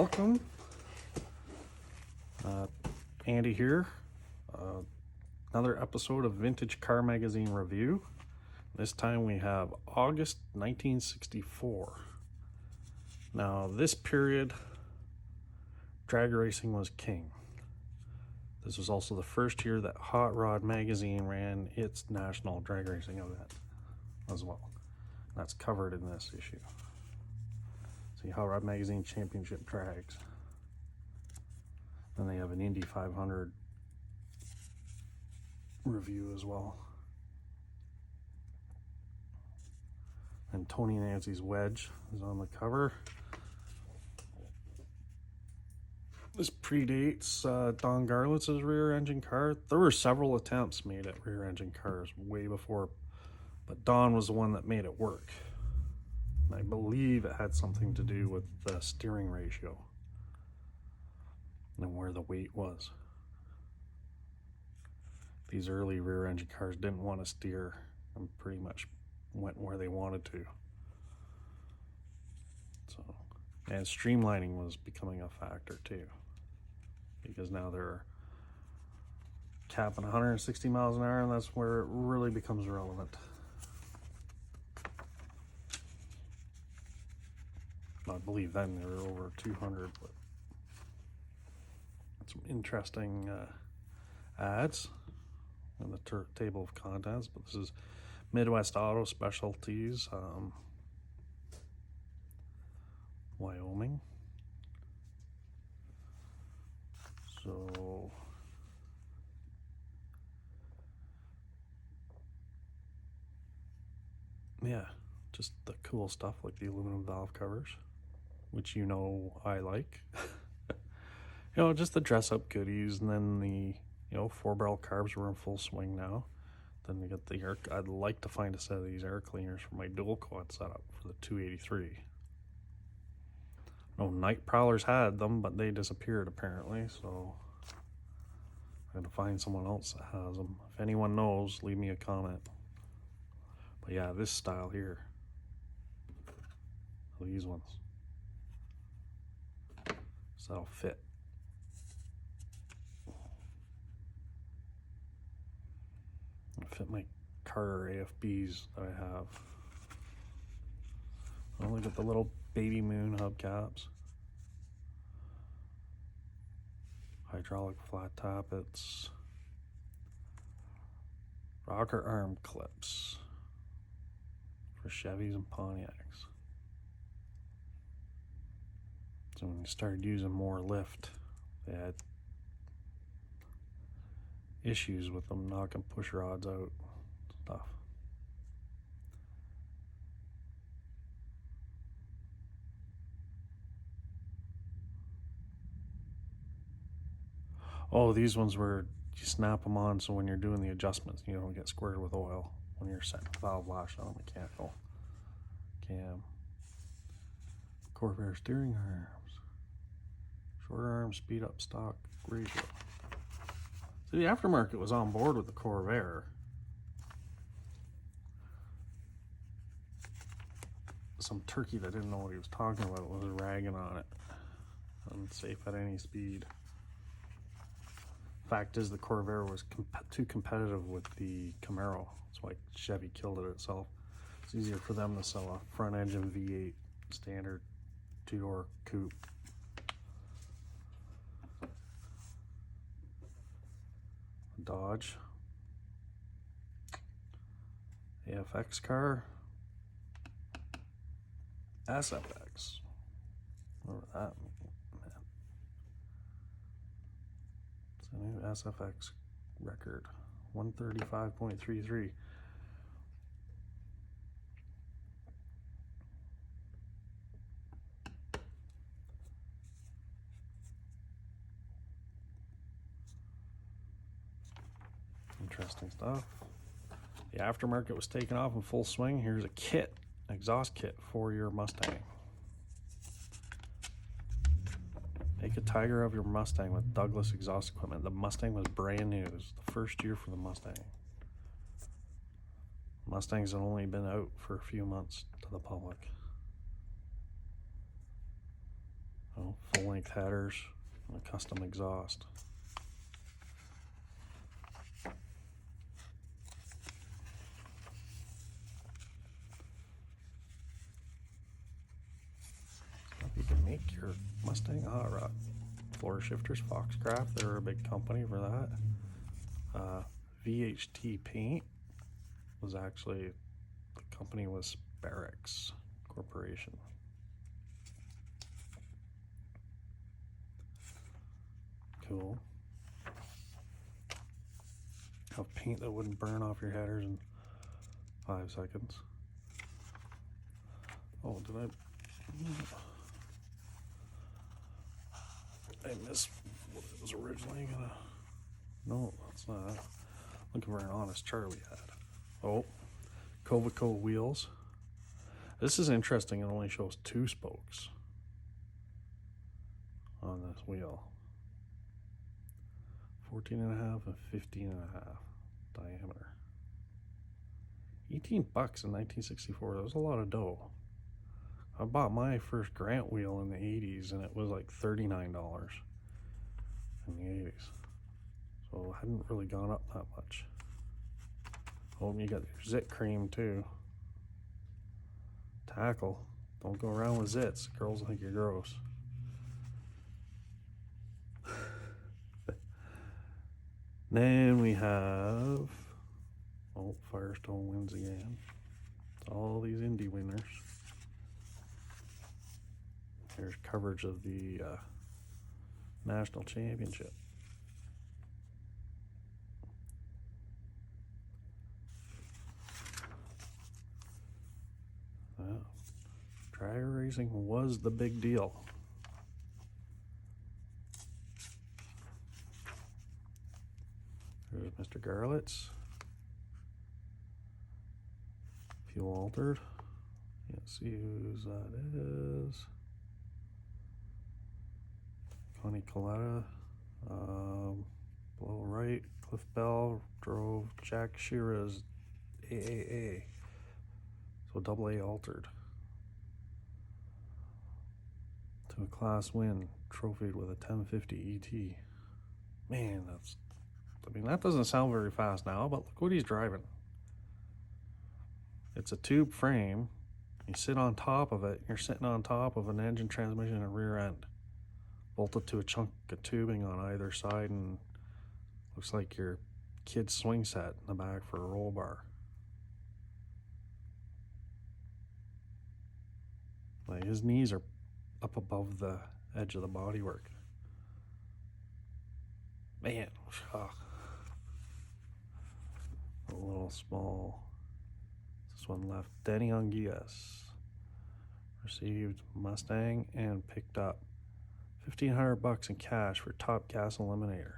welcome. Andy here. Another episode of Vintage Car Magazine Review. This time we have August 1964. Now, this period, drag racing was king. This was also the first year that HotRod magazine ran its national drag racing event as well. That's covered in this issue. See, HotRod magazine championship drags. Then they have an Indy 500 review as well. And Tony Nancy's Wedge is on the cover. This predates Don Garlitz's rear engine car. There were several attempts made at rear engine cars way before, but Don was the one that made it work. And I believe it had something to do with the steering ratio and where the weight was. These early rear engine cars didn't want to steer and pretty much went where they wanted to. So, and streamlining was becoming a factor too, because now they're capping 160 miles an hour, and that's where it really becomes relevant. I believe then they were over 200, but some interesting ads in the table of contents. But this is Midwest Auto Specialties, Wyoming. So yeah, just the cool stuff like the aluminum valve covers, which you know I like. You know, just the dress up goodies. And then the 4-barrel carbs were in full swing now. Then we got the air. I'd like to find a set of these air cleaners for my dual quad setup for the 283. No, Night Prowlers had them, but they disappeared apparently, so I'm gonna find someone else that has them. If anyone knows, leave me a comment. But yeah, this style here, these ones, so that'll fit. Fit my Carter AFBs that I have. Oh, look at the little baby moon hubcaps. Hydraulic flat tappets. Rocker arm clips for Chevys and Pontiacs. So when you started using more lift, they had issues with them knocking push rods out, stuff. Oh, these ones where you snap them on so when you're doing the adjustments you don't get squirted with oil when you're setting the valve lash on mechanical cam. Corvair steering arms, shorter arm speed up stock ratio. So the aftermarket was on board with the Corvair. Some turkey that didn't know what he was talking about was ragging on it. Unsafe at any speed. Fact is, the Corvair was too competitive with the Camaro. That's why Chevy killed it itself. It's easier for them to sell a front engine V8 standard 2-door coupe. Dodge AFX car, SFX, remember that, man. It's a new SFX record, 135.33. Interesting stuff. The aftermarket was taken off in full swing. Here's a kit, exhaust kit for your Mustang. Make a tiger of your Mustang with Douglas exhaust equipment. The Mustang was brand new. It was the first year for the Mustang. Mustangs had only been out for a few months to the public. Oh, know, full-length headers, and a custom exhaust. You can make your Mustang hot rod. Floor shifters, Foxcraft, they're a big company for that. VHT Paint was actually, the company was Barracks Corporation. Cool. Have paint that wouldn't burn off your headers in 5 seconds. Oh, did I miss what it was originally gonna... No, that's not. Looking for an honest Charlie hat. Oh, Covico wheels. This is interesting. It only shows 2 spokes on this wheel. 14.5 and 15.5 diameter. $18 in 1964. That was a lot of dough. I bought my first Grant wheel in the 80s and it was like $39 in the 80s. So it hadn't really gone up that much. Oh, you got your zit cream too. Tackle. Don't go around with zits. Girls will think you're gross. Then we have, oh, Firestone wins again. All these Indy winners. Here's coverage of the National Championship. Drag racing was the big deal. There's Mr. Garlett's. Fuel altered. Let's see whose that is. Connie Coletta. Below right, Cliff Bell drove Jack Shearer's AAA. So double A altered. To a class win, trophied with a 1050 ET. Man, that doesn't sound very fast now, but look what he's driving. It's a tube frame. You sit on top of it. You're sitting on top of an engine, transmission, and rear end. Bolted to a chunk of tubing on either side, and looks like your kid's swing set in the back for a roll bar. Like his knees are up above the edge of the bodywork. Man, a little small. This one left. Denny Anguillas received Mustang and picked up $1,500 in cash for Top Gas Eliminator.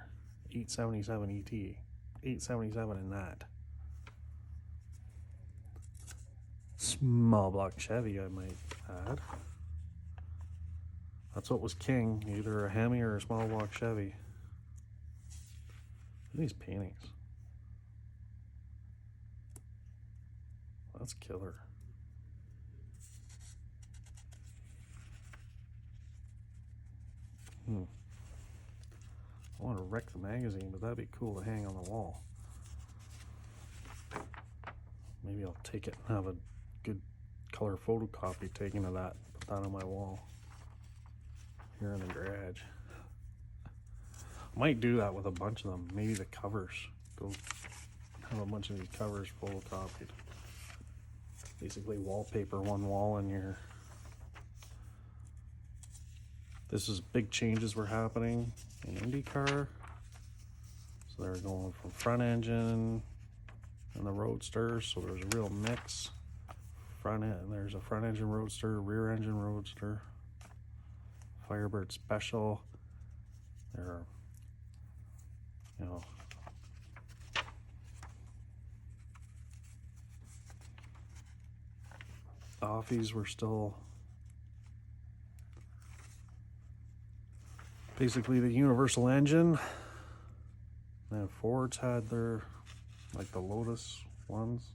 877 ET. 877 in that. Small block Chevy, I might add. That's what was king, either a Hemi or a small block Chevy. Look at these paintings. That's killer. I want to wreck the magazine, but that'd be cool to hang on the wall. Maybe I'll take it and have a good color photocopy taken of that. Put that on my wall here in the garage. I might do that with a bunch of them. Maybe the covers. Go have a bunch of these covers photocopied. Basically wallpaper one wall in here. This is big changes were happening in IndyCar. So they're going from front engine and the Roadsters. So there's a real mix. There's a front engine Roadster, rear engine Roadster, Firebird Special. There are, Offies were still basically the universal engine. And Fords had their, like the Lotus ones,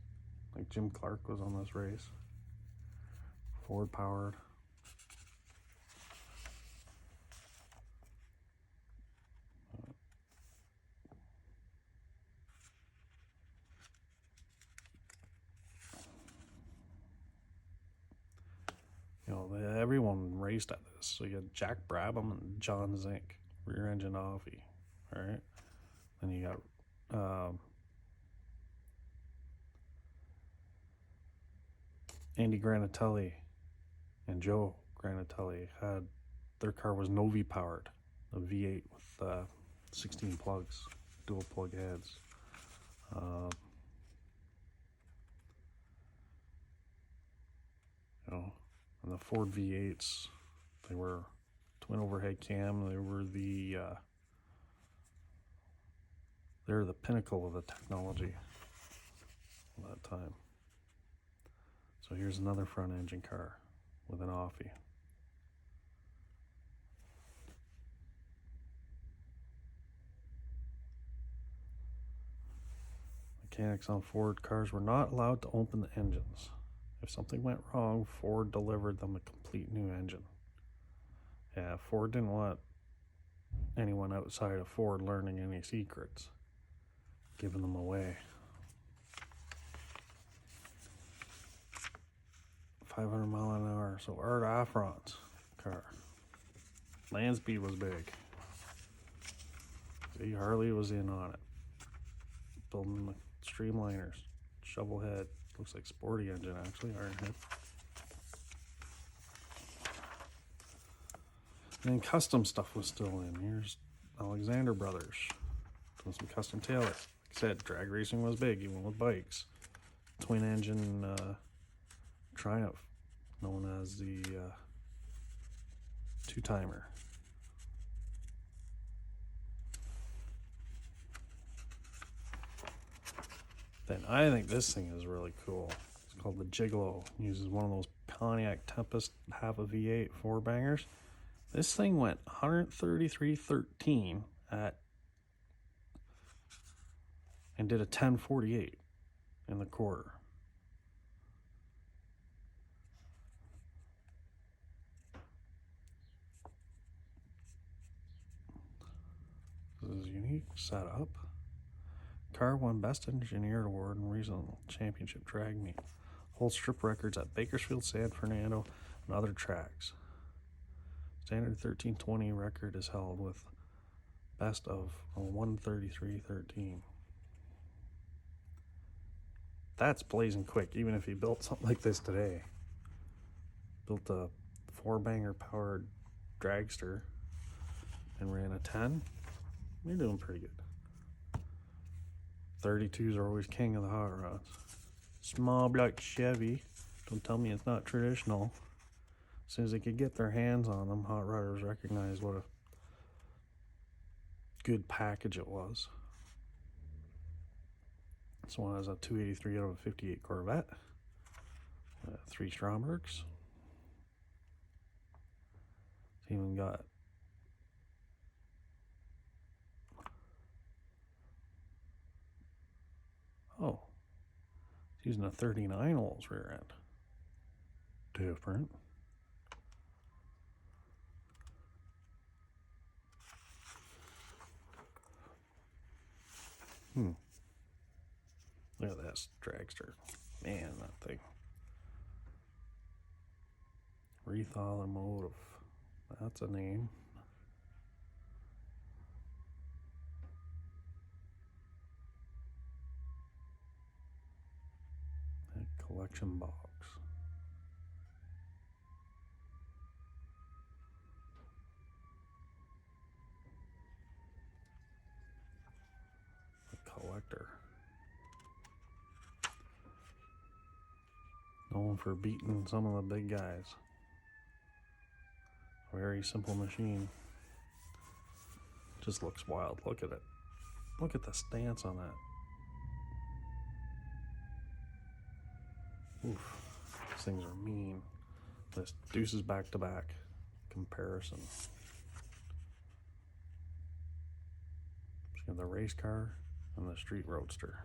like Jim Clark was on this race. Ford powered. raced at this. So you had Jack Brabham and John Zink, rear engine offie. All right. Then you got Andy Granatelli and Joe Granatelli had, their car was Novi powered, a V8 with 16 plugs, dual plug heads. You know, and the Ford V8s, they were twin overhead cam. They were they're the pinnacle of the technology at that time. So here's another front engine car with an offie. Mechanics on Ford cars were not allowed to open the engines. If something went wrong, Ford delivered them a complete new engine. Yeah, Ford didn't want anyone outside of Ford learning any secrets, giving them away. 500 mile an hour, so Art Afron's car. Land speed was big. See, Harley was in on it. Building the streamliners, shovel head, looks like sporty engine actually, iron head. And then custom stuff was still in. Here's Alexander Brothers doing some custom taillights. Like I said, drag racing was big, even with bikes. Twin engine Triumph, known as the two-timer. Then I think this thing is really cool. It's called the Gigolo. It uses one of those Pontiac Tempest half a V8 four bangers. This thing went 133.13 at and did a 10.48 in the quarter. This is a unique setup. Car won Best Engineered Award in Regional Championship Drag Meet. Holds strip records at Bakersfield, San Fernando, and other tracks. Standard 1320 record is held with best of a 133.13. That's blazing quick, even if you built something like this today. Built a four-banger powered dragster and ran a 10. You're doing pretty good. 32s are always king of the hot rods. Small block Chevy. Don't tell me it's not traditional. As soon as they could get their hands on them, hot rodders recognized what a good package it was. This one has a 283 out of a 58 Corvette. 3 Strombergs. It's even got it's using a 39 Olds rear end. Different. Look at this dragster. Man, that thing. Wreath Automotive. That's a name. A collection box. A collector. Known for beating some of the big guys. Very simple machine. Just looks wild. Look at it. Look at the stance on that. Oof. These things are mean. This deuces back to back comparison. Just got the race car and the street roadster.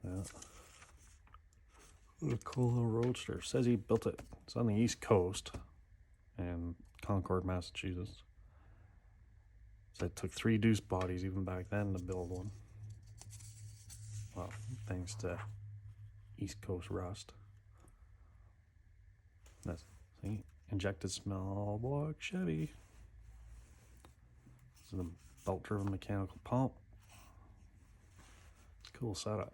Yeah. A cool little roadster. Says he built it. It's on the East Coast in Concord, Massachusetts. So it took 3 deuce bodies even back then to build one. Well, thanks to East Coast rust. That's, see, injected small block Chevy. This is a belt-driven mechanical pump. It's a cool setup.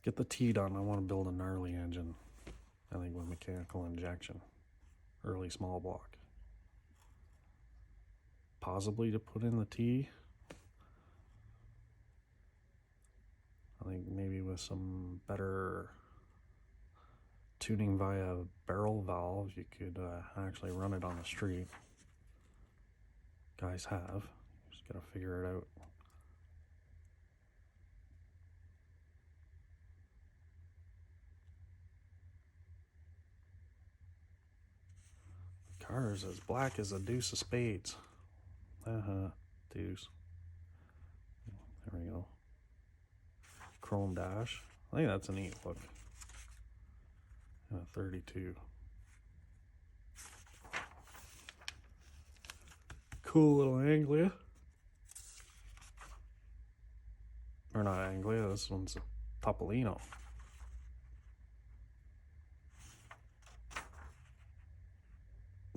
Get the T done. I want to build a gnarly engine. I think with mechanical injection. Early small block. Possibly to put in the T. I think maybe with some better tuning via barrel valve, you could actually run it on the street. Guys have. Just gotta figure it out. The car is as black as a deuce of spades. Deuce. There we go. Chrome dash. I think that's a neat look. And a 32. Cool little Anglia. Or not Anglia, this one's a Topolino.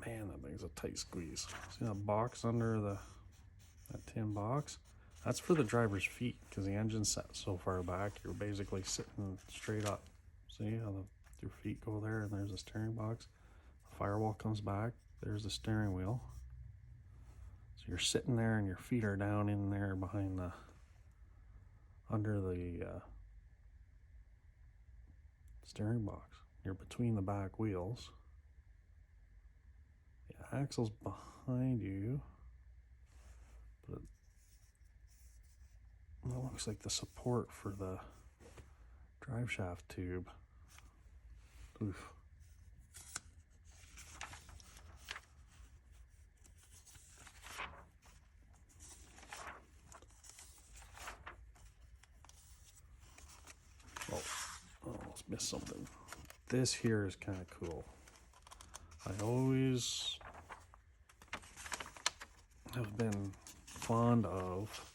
Man, that thing's a tight squeeze. See that box under that tin box? That's for the driver's feet, because the engine's set so far back, you're basically sitting straight up. See how your feet go there, and there's a steering box. The firewall comes back, there's the steering wheel. So you're sitting there, and your feet are down in there behind under the steering box. You're between the back wheels. The axle's behind you, but that looks like the support for the drive shaft tube. Oof. Oh, almost missed something. This here is kind of cool. I always have been fond of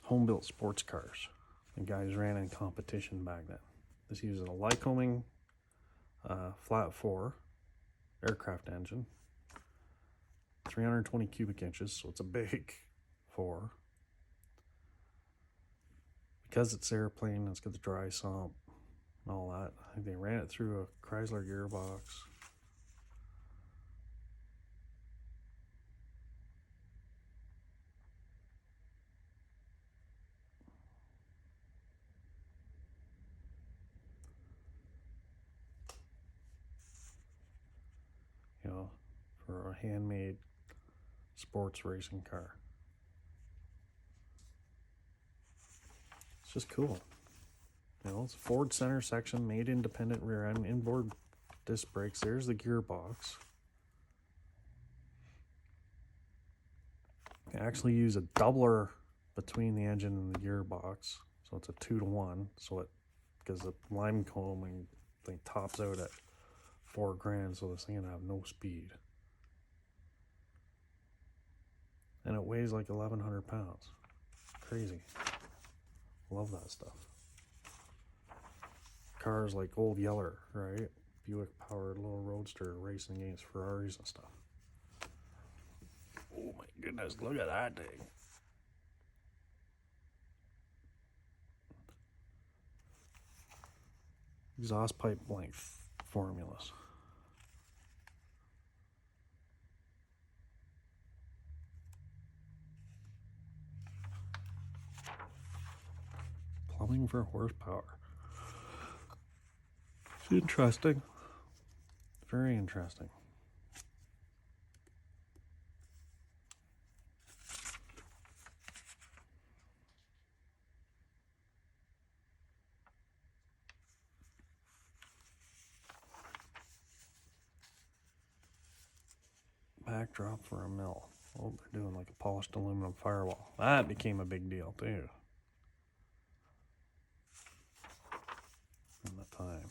home-built sports cars. The guys ran in competition back then. This uses a Lycoming flat 4 aircraft engine, 320 cubic inches, so it's a big 4. Because it's airplane, it's got the dry sump and all that. I think they ran it through a Chrysler gearbox. You know, for a handmade sports racing car. It's just cool. You know, it's a Ford center section, made independent rear end, inboard disc brakes. There's the gearbox. You can actually use a doubler between the engine and the gearbox, so it's a 2-to-1. So it, because the lime combing thing tops out at $4,000, so this thing gonna have no speed. And it weighs like 1,100 pounds. Crazy. Love that stuff. Cars like Old Yeller, right? Buick powered little roadster racing against Ferraris and stuff. Oh my goodness, look at that thing. Exhaust pipe length formulas. Plumbing for horsepower. It's interesting. Very interesting. Backdrop for a mill. Oh, they're doing like a polished aluminum firewall. That became a big deal too. In the time.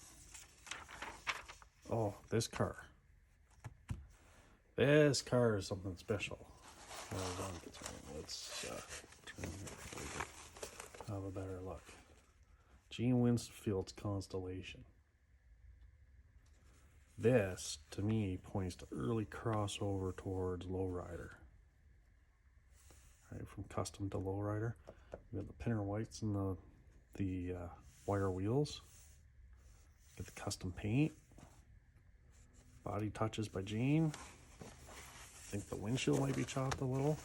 Oh, this car. This car is something special. Let's turn here so we have a better look. Gene Winfield's Constellation. This, to me, points to early crossover towards lowrider. Right, from custom to lowrider. We got the pinner whites and the wire wheels. Get the custom paint. Body touches by Gene. I think the windshield might be chopped a little.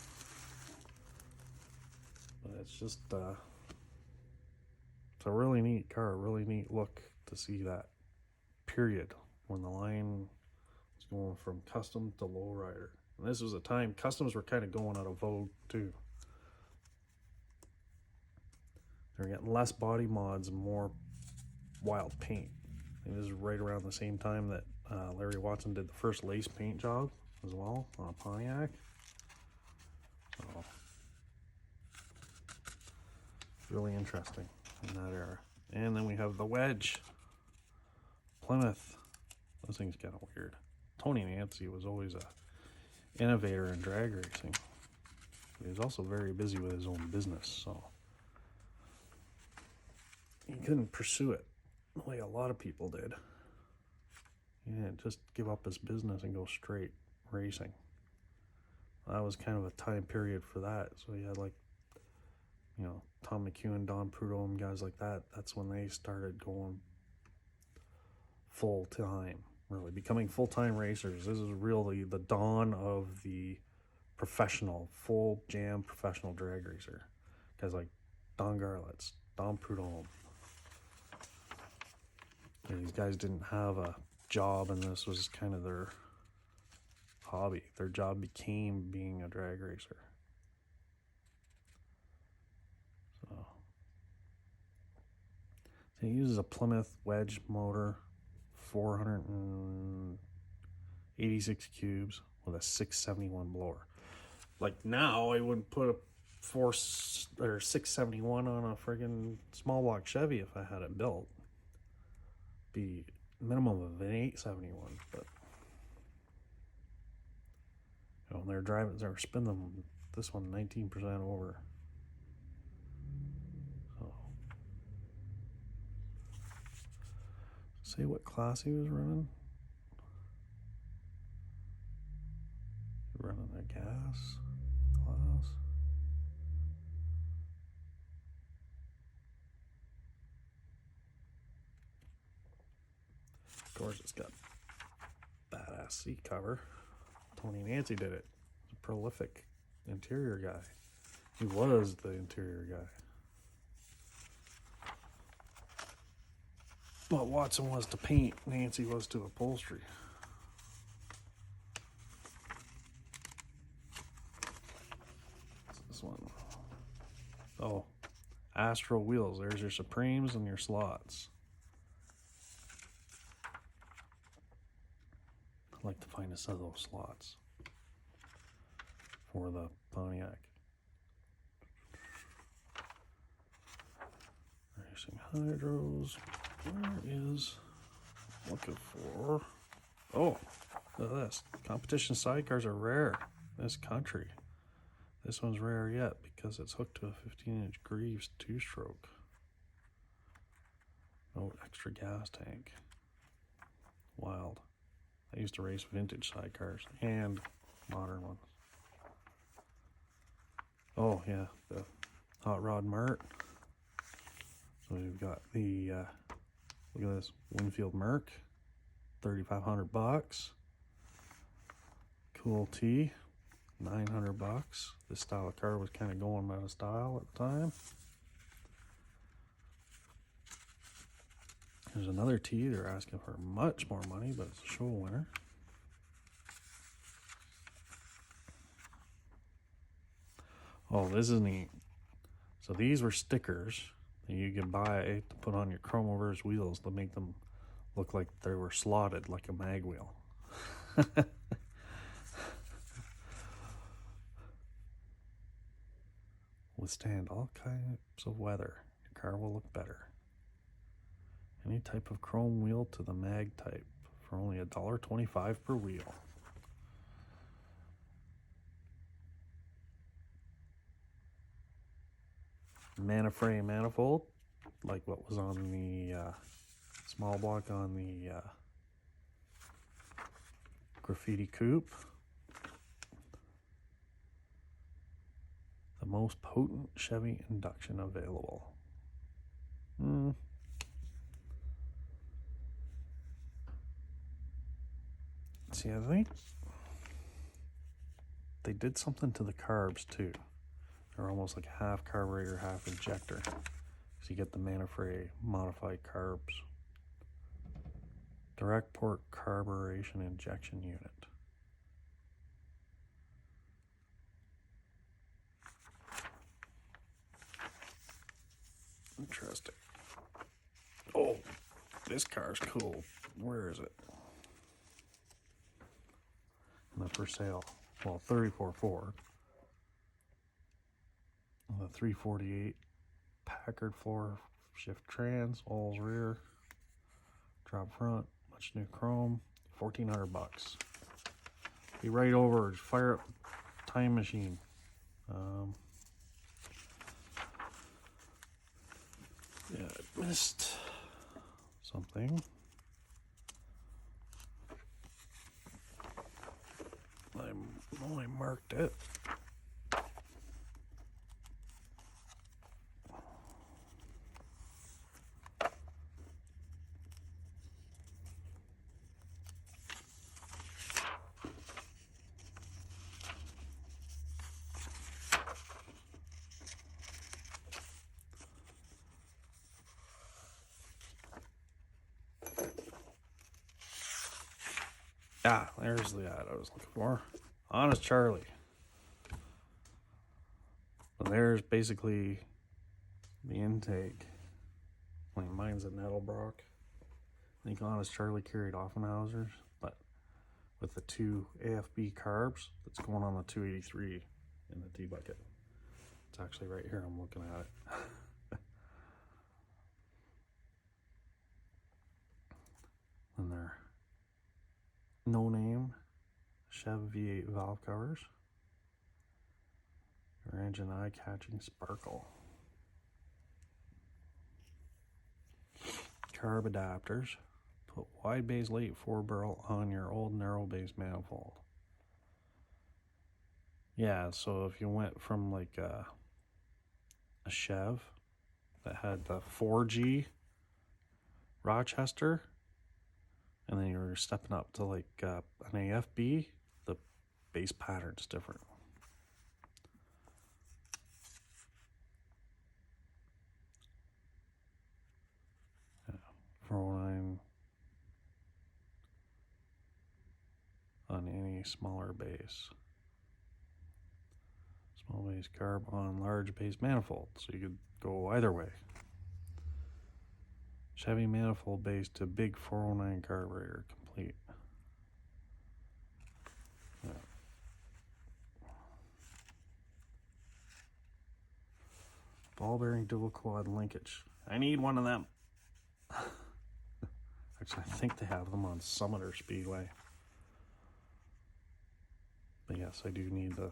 But it's just, it's a really neat car, really neat look to see that period when the line was going from custom to lowrider. And this was a time customs were kind of going out of vogue too. They were getting less body mods and more wild paint. And this is right around the same time that Larry Watson did the first lace paint job as well on a Pontiac. So it's really interesting in that era. And then we have the wedge. Plymouth. Those things kind of weird. Tony Nancy was always a innovator in drag racing. He was also very busy with his own business, so he couldn't pursue it the way a lot of people did. He didn't just give up his business and go straight racing. That was kind of a time period for that. So he had like, you know, Tom McEwen, Don Prudhomme, guys like that. That's when they started going full time, really becoming full-time racers. This is really the dawn of the professional, full jam professional drag racer. Guys like Don Garlitz, Don Prudhomme. And these guys didn't have a job, and this was kind of their hobby. Their job became being a drag racer. So he uses a Plymouth wedge motor, 486 cubes with a 671 blower. Like now, I wouldn't put a 671 on a friggin' small block Chevy if I had it built. Be minimum of an 871, but you know, they're driving, they're spinning them. This one 19% over. So, say what class he was running. Running a gas class. Of course, it's got badass seat cover. Tony Nancy did it. He's a prolific interior guy. He was the interior guy. But Watson was to paint, Nancy was to upholstery. What's this one? Oh, Astro wheels. There's your Supremes and your slots. I'd like to find a set of those slots for the Pontiac. Racing hydros. Where is looking for? Oh, look at this. Competition sidecars are rare in this country. This one's rare yet because it's hooked to a 15-inch Greaves 2-stroke. No extra gas tank. Wild. I used to race vintage sidecars and modern ones. Oh yeah, the HotRod Mert. So we've got the look at this Winfield Merc, $3,500. Cool T, $900. This style of car was kind of going out of style at the time. There's another T. They're asking for much more money, but it's a show winner. Oh, this is neat. So these were stickers that you could buy to put on your chrome reverse wheels to make them look like they were slotted like a mag wheel. withstand all types of weather. Your car will look better. Any type of chrome wheel to the mag type for only $1.25 per wheel. Manafray manifold, like what was on the small block on the graffiti coupe. The most potent Chevy induction available. See, I think they did something to the carbs too. They're almost like half carburetor, half injector. So you get the Manafray modified carbs. Direct port carburation injection unit. Interesting. Oh, this car's cool. Where is it? Not for sale. Well, 34.4. The 348 Packard floor shift trans, all's rear, drop front, much new chrome, $1,400. Be right over. Fire up time machine. Yeah, I missed something. I marked it. Ah, there's the ad I was looking for. Honest Charlie. And there's basically the intake. Like mine's a Nettelbrock. I think Honest Charlie carried Offenhausers, but with the 2 AFB carbs, that's going on the 283 in the T-bucket. It's actually right here. I'm looking at it. And they're no name Chev V8 valve covers. Your engine eye-catching sparkle. Carb adapters. Put wide base late 4-barrel on your old narrow base manifold. Yeah, so if you went from like a Chev that had the 4G Rochester, and then you were stepping up to like an AFB, the base pattern's different. Yeah, 409 on any smaller base. Small base carb on large base manifold, so you could go either way. Chevy manifold base to big 409 carburetor complete. Yeah. Ball bearing dual quad linkage. I need one of them. Actually, I think they have them on Summiter Speedway. But yes, I do need the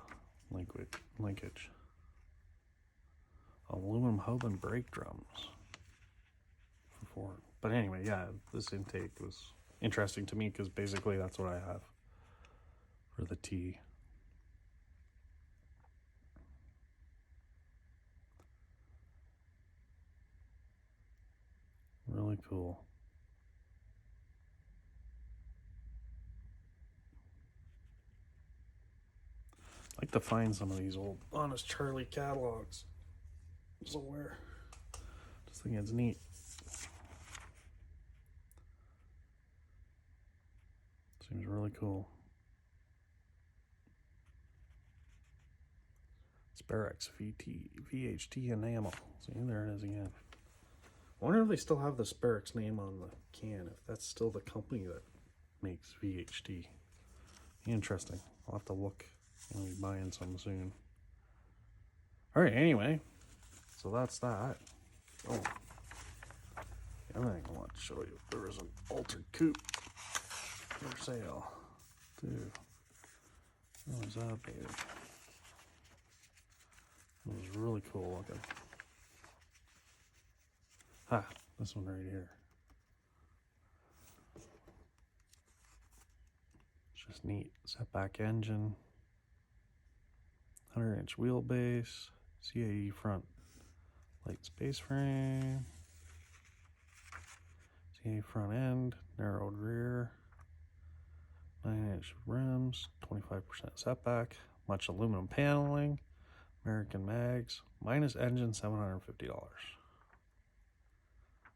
linkage. Aluminum hub and brake drums. But anyway, yeah, this intake was interesting to me because basically that's what I have for the T. Really cool. I'd like to find some of these old Honest Charlie catalogs somewhere. Just think it's neat. Seems really cool. Sperex VHT enamel. See, there it is again. I wonder if they still have the Sperex name on the can, if that's still the company that makes VHT. Interesting. I'll have to look. I'll be buying some soon. All right, anyway, so that's that. Oh, the other thing I want to show you, there was an altered coupe for sale, too. What was that, baby? It was really cool looking. Ah, this one right here. It's just neat. Setback engine, 100-inch wheelbase, CAE front light space frame, CAE front end, narrowed rear, 9-inch rims, 25% setback, much aluminum paneling, American mags, minus engine, $750.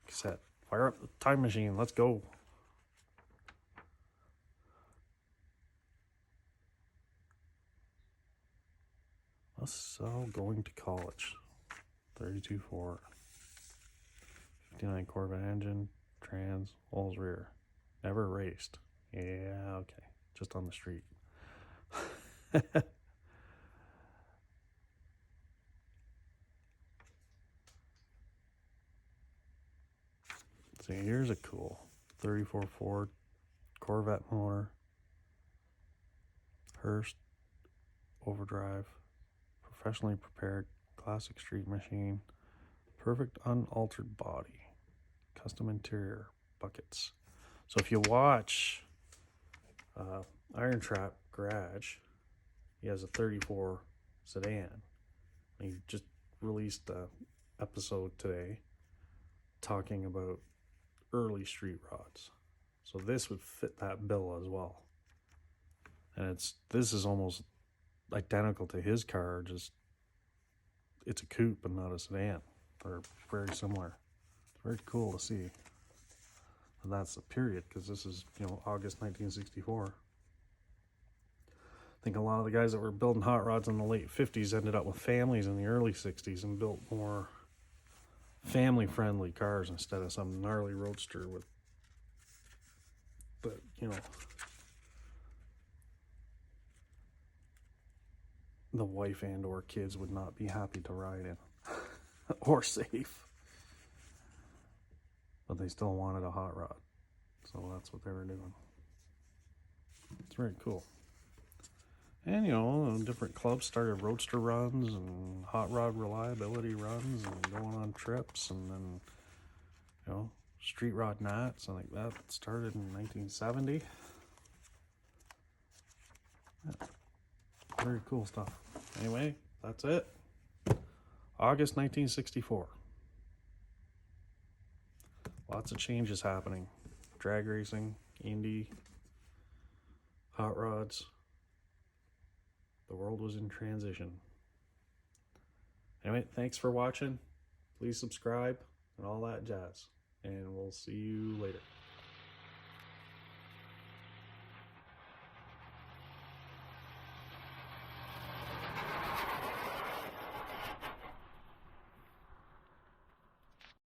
Cassette. Fire up the time machine. Let's go. So going to college. 32 Ford. 59 Corvette engine, trans, Olds rear. Never raced. Yeah, okay. Just on the street. So here's a cool 34 Ford Corvette motor. Hearst overdrive. Professionally prepared classic street machine. Perfect unaltered body. Custom interior. Buckets. So if you watch Iron Trap Garage, he has a 34 sedan. He just released an episode today talking about early street rods. So this would fit that bill as well. And this is almost identical to his car, just it's a coupe and not a sedan. Or very similar. It's very cool to see. And that's the period, because this is, August 1964. I think a lot of the guys that were building hot rods in the late 50s ended up with families in the early 60s and built more family-friendly cars instead of some gnarly roadster with the, the wife and or kids would not be happy to ride in or safe. But they still wanted a hot rod. So that's what they were doing. It's very cool. And, different clubs started roadster runs and hot rod reliability runs and going on trips. And then, street rod nats. I think that started in 1970. Yeah. Very cool stuff. Anyway, that's it. August 1964. Lots of changes happening. Drag racing, Indy, hot rods. The world was in transition. Anyway, thanks for watching. Please subscribe and all that jazz. And we'll see you later.